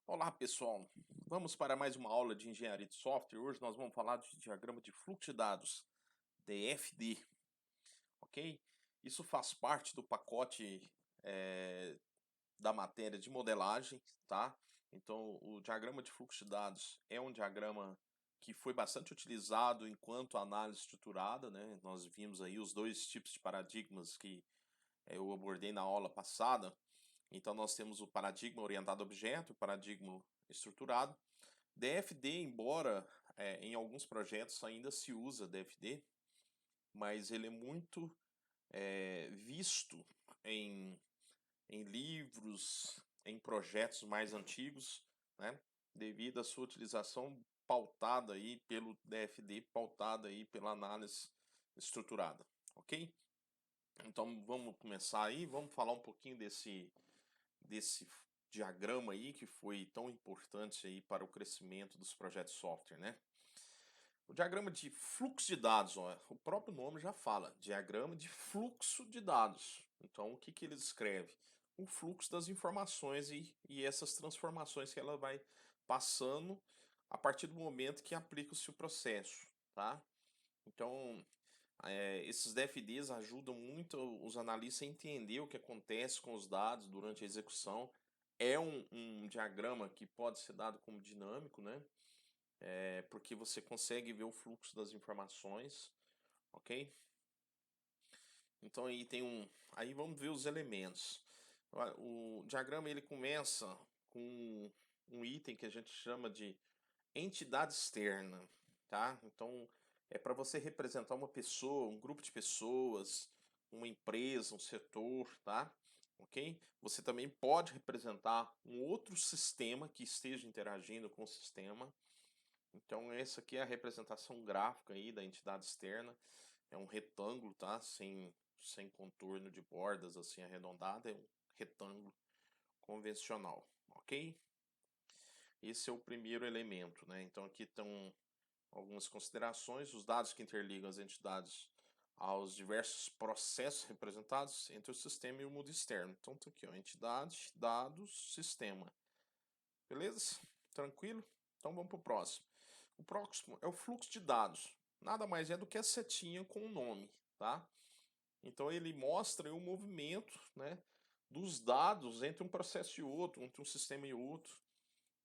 Olá, pessoal. Vamos para mais uma aula de engenharia de software. Hoje nós vamos falar de diagrama de fluxo de dados, DFD, ok? Isso faz parte do pacote da matéria de modelagem, tá? Então, o diagrama de fluxo de dados é um diagrama que foi bastante utilizado enquanto análise estruturada, né? Nós vimos aí os dois tipos de paradigmas que eu abordei na aula passada. Então, nós temos o paradigma orientado a objeto, o paradigma estruturado. DFD, embora em alguns projetos ainda se usa DFD, mas ele é muito visto em, em livros, em projetos mais antigos, né, devido à sua utilização pautada aí pelo DFD, pautada aí pela análise estruturada, ok? Então vamos começar aí, vamos falar um pouquinho desse diagrama aí que foi tão importante aí para o crescimento dos projetos de software, né? O diagrama de fluxo de dados, ó, o próprio nome já fala, diagrama de fluxo de dados. Então, o que que ele descreve? O fluxo das informações e essas transformações que ela vai passando a partir do momento que aplica-se o processo, tá? Então, esses DFDs ajudam muito os analistas a entender o que acontece com os dados durante a execução. É um diagrama que pode ser dado como dinâmico, né? Porque você consegue ver o fluxo das informações, ok? Então aí tem aí vamos ver os elementos. O diagrama ele começa com um item que a gente chama de entidade externa, tá? Então é para você representar uma pessoa, um grupo de pessoas, uma empresa, um setor, tá? Ok? Você também pode representar um outro sistema que esteja interagindo com o sistema. Então essa aqui é a representação gráfica aí da entidade externa. É um retângulo, tá? Sem contorno de bordas assim arredondada, é um retângulo convencional, ok? Esse é o primeiro elemento, né? Então aqui estão algumas considerações, os dados que interligam as entidades aos diversos processos representados entre o sistema e o mundo externo. Então tá aqui, ó, entidade, dados, sistema. Beleza? Tranquilo? Então vamos para o próximo. O próximo é o fluxo de dados. Nada mais é do que a setinha com o nome, tá? Então ele mostra o movimento, né, dos dados entre um processo e outro, entre um sistema e outro.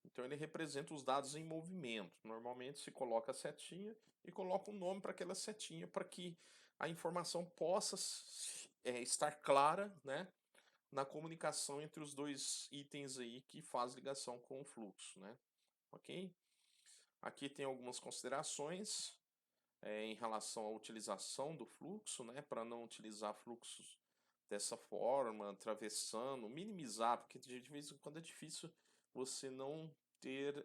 Então ele representa os dados em movimento. Normalmente se coloca a setinha e coloca um nome para aquela setinha para que a informação possa estar clara, né, na comunicação entre os dois itens aí que faz ligação com o fluxo, né? Ok? Aqui tem algumas considerações em relação à utilização do fluxo, né? Para não utilizar fluxos dessa forma, atravessando, minimizar, porque de vez em quando é difícil você não ter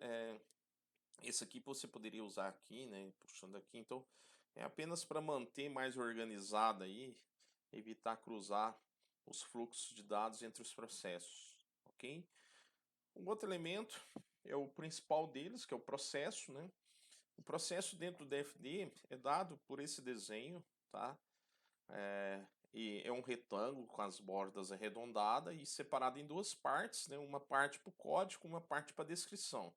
esse aqui você poderia usar aqui, né? Puxando aqui, então é apenas para manter mais organizado aí, evitar cruzar os fluxos de dados entre os processos, ok? Um outro elemento é o principal deles, que é o processo, né? O processo dentro do DFD é dado por esse desenho, tá? E é um retângulo com as bordas arredondadas e separado em duas partes, né? Uma parte para o código, uma parte para a descrição.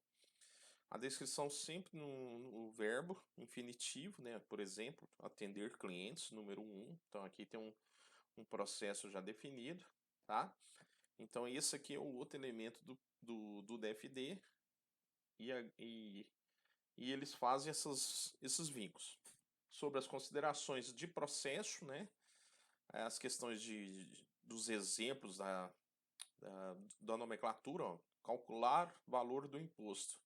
A descrição sempre no verbo infinitivo, né? Por exemplo, atender clientes, número um. Então aqui tem um processo já definido, tá? Então esse aqui é o outro elemento do DFD e eles fazem esses vínculos. Sobre as considerações de processo, né? As questões dos exemplos da nomenclatura, ó, calcular valor do imposto,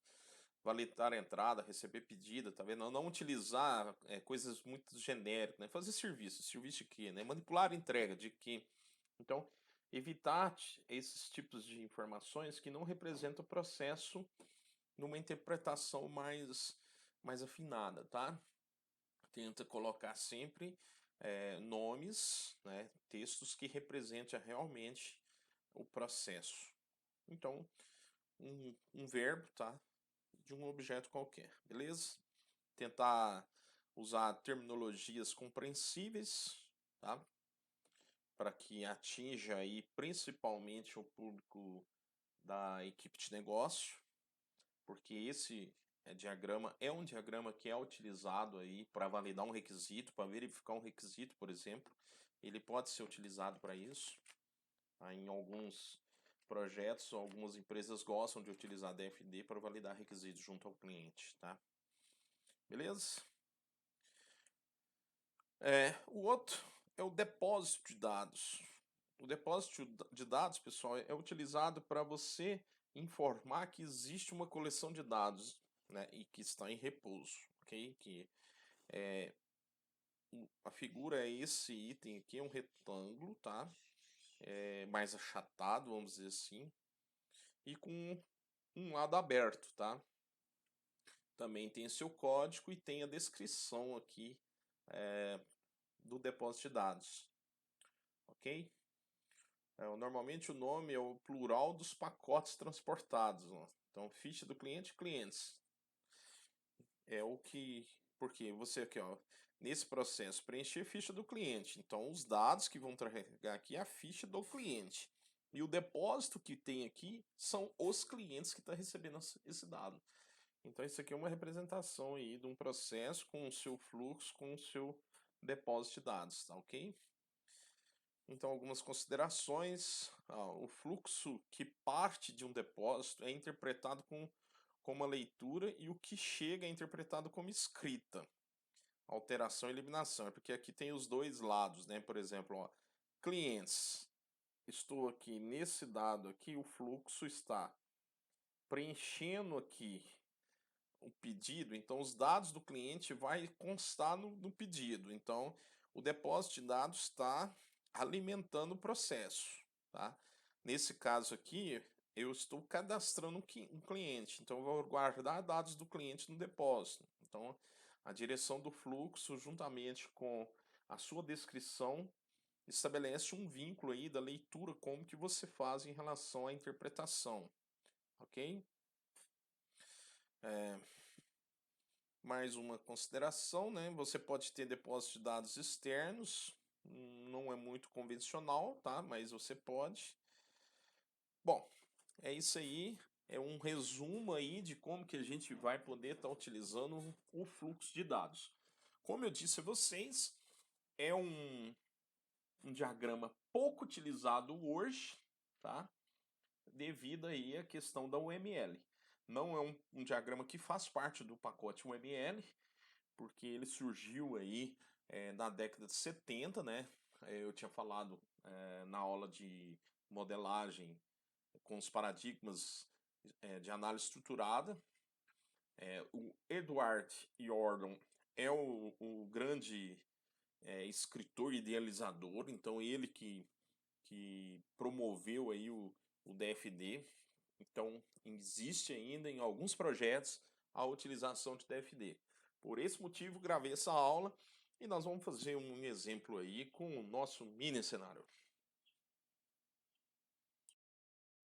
validar a entrada, receber pedida, tá vendo? Não utilizar coisas muito genéricas, né? Fazer serviço de quê, né? Manipular a entrega de quê? Então, evitar esses tipos de informações que não representam o processo numa interpretação mais afinada, tá? Tenta colocar sempre nomes, né, textos que representem realmente o processo. Então, um verbo, tá? De um objeto qualquer, beleza? Tentar usar terminologias compreensíveis, tá? Para que atinja aí principalmente o público da equipe de negócio, porque esse diagrama é um diagrama que é utilizado aí para validar um requisito, para verificar um requisito, por exemplo. Ele pode ser utilizado para isso. Em alguns projetos, algumas empresas gostam de utilizar DFD para validar requisitos junto ao cliente, tá? Beleza? O outro é o depósito de dados. O depósito de dados, pessoal, é utilizado para você informar que existe uma coleção de dados, né, e que está em repouso, ok? A figura é esse item aqui, é um retângulo, tá? Mais achatado, vamos dizer assim, e com um lado aberto, tá? Também tem seu código e tem a descrição aqui do depósito de dados, ok? Normalmente o nome é o plural dos pacotes transportados, ó. Então, ficha do cliente, clientes. É o que. Porque você aqui, ó, nesse processo, preencher ficha do cliente. Então, os dados que vão carregar aqui é a ficha do cliente. E o depósito que tem aqui são os clientes que estão recebendo esse dado. Então, isso aqui é uma representação aí de um processo com o seu fluxo, com o seu depósito de dados, tá ok? Então, algumas considerações. O fluxo que parte de um depósito é interpretado como uma leitura e o que chega é interpretado como escrita. Alteração e eliminação. É porque aqui tem os dois lados, né? Por exemplo, ó, clientes. Estou aqui nesse dado aqui, o fluxo está preenchendo aqui o pedido, então os dados do cliente vai constar no pedido. Então, o depósito de dados está alimentando o processo, tá? Nesse caso aqui, eu estou cadastrando um cliente, então eu vou guardar dados do cliente no depósito. Então, a direção do fluxo, juntamente com a sua descrição, estabelece um vínculo aí da leitura, como que você faz em relação à interpretação, ok? Mais uma consideração, né? Você pode ter depósito de dados externos, não é muito convencional, tá? Mas você pode. Bom, é isso aí. É um resumo aí de como que a gente vai poder estar utilizando o fluxo de dados. Como eu disse a vocês, é um diagrama pouco utilizado hoje, tá? Devido aí à questão da UML. Não é um diagrama que faz parte do pacote UML, porque ele surgiu aí na década de 70, né? Eu tinha falado na aula de modelagem com os paradigmas de análise estruturada. O Edward Jordan é o grande escritor idealizador, então ele que promoveu aí o DFD. Então, existe ainda em alguns projetos a utilização de DFD. Por esse motivo, gravei essa aula e nós vamos fazer um exemplo aí com o nosso mini cenário.